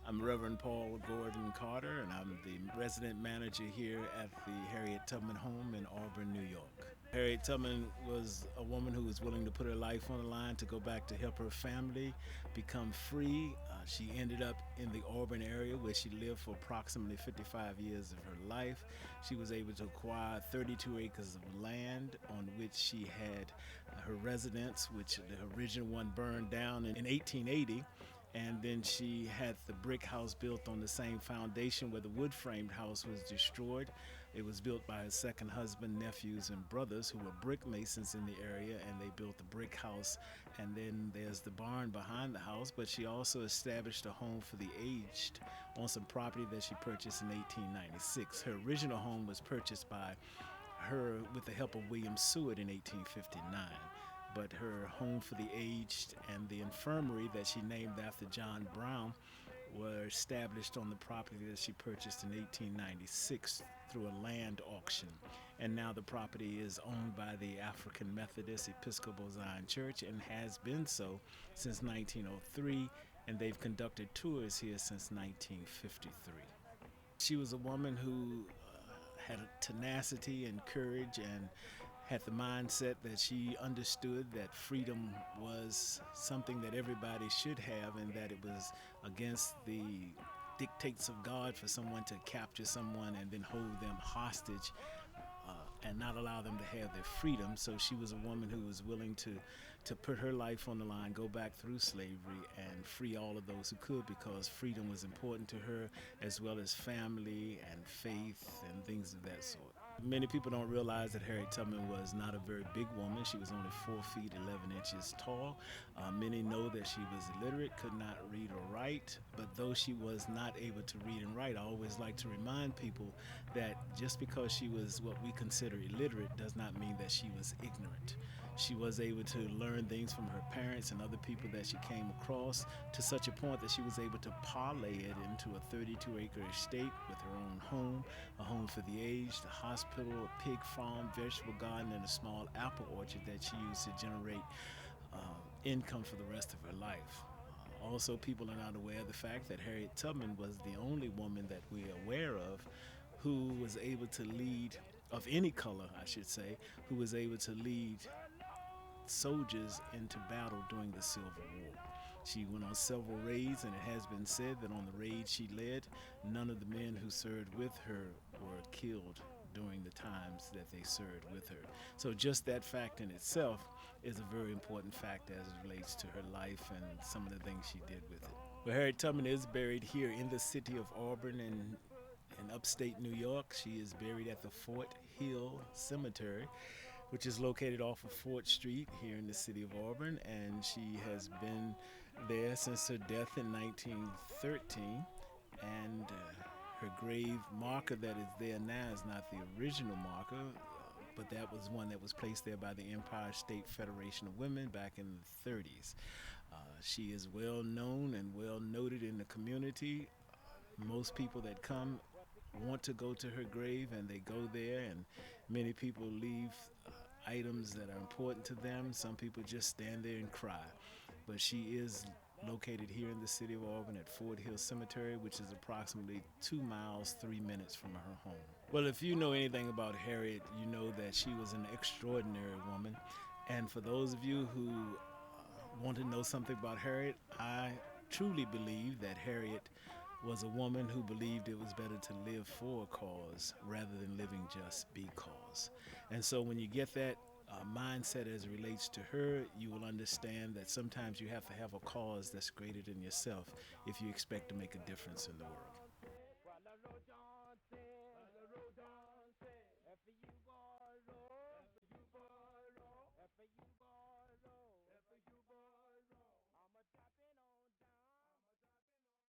I'm Reverend Paul Gordon Carter, and I'm the resident manager here at the Harriet Tubman Home in Auburn, New York. Harriet Tubman was a woman who was willing to put her life on the line to go back to help her family become free. She ended up in the Auburn area where she lived for approximately 55 years of her life. She was able to acquire 32 acres of land on which she had her residence, which the original one burned down in 1880. And then she had the brick house built on the same foundation where the wood framed house was destroyed. It was built by her second husband, nephews, and brothers who were brick masons in the area, and they built the brick house. And then there's the barn behind the house, but she also established a home for the aged on some property that she purchased in 1896. Her original home was purchased by her with the help of William Seward in 1859. But her home for the aged and the infirmary that she named after John Brown were established on the property that she purchased in 1896 through a land auction. And now the property is owned by the African Methodist Episcopal Zion Church and has been so since 1903, and they've conducted tours here since 1953. She was a woman who had a tenacity and courage and had the mindset that she understood that freedom was something that everybody should have and that it was against the dictates of God for someone to capture someone and then hold them hostage and not allow them to have their freedom. So she was a woman who was willing to put her life on the line, go back through slavery, and free all of those who could, because freedom was important to her, as well as family and faith and things of that sort. Many people don't realize that Harriet Tubman was not a very big woman. She was only 4 feet 11 inches tall. Many know that she was illiterate, could not read or write, but though she was not able to read and write, I always like to remind people that just because she was what we consider illiterate does not mean that she was ignorant. She was able to learn things from her parents and other people that she came across, to such a point that she was able to parlay it into a 32-acre estate with her own home, a home for the aged, a hospital, a pig farm, vegetable garden, and a small apple orchard that she used to generate income for the rest of her life. Also, people are not aware of the fact that Harriet Tubman was the only woman that we're aware of who was able to lead, of any color, I should say, who was able to lead soldiers into battle during the Civil War. She went on several raids, and it has been said that on the raids she led, none of the men who served with her were killed during the times that they served with her. So just that fact in itself is a very important fact as it relates to her life and some of the things she did with it. Well, Harriet Tubman is buried here in the city of Auburn in upstate New York. She is buried at the Fort Hill Cemetery, which is located off of Fort Street here in the city of Auburn, and she has been there since her death in 1913. And her grave marker that is there now is not the original marker, but that was one that was placed there by the Empire State Federation of Women back in the 30s. She is well known and well noted in the community. Most people that come want to go to her grave, and they go there, and many people leave items that are important to them. Some people just stand there and cry. But she is located here in the city of Auburn at Fort Hill Cemetery, which is approximately 2 miles, 3 minutes from her home. Well, if you know anything about Harriet, you know that she was an extraordinary woman. And for those of you who want to know something about Harriet, I truly believe that Harriet was a woman who believed it was better to live for a cause rather than living just because. And so when you get that mindset as it relates to her, you will understand that sometimes you have to have a cause that's greater than yourself if you expect to make a difference in the world.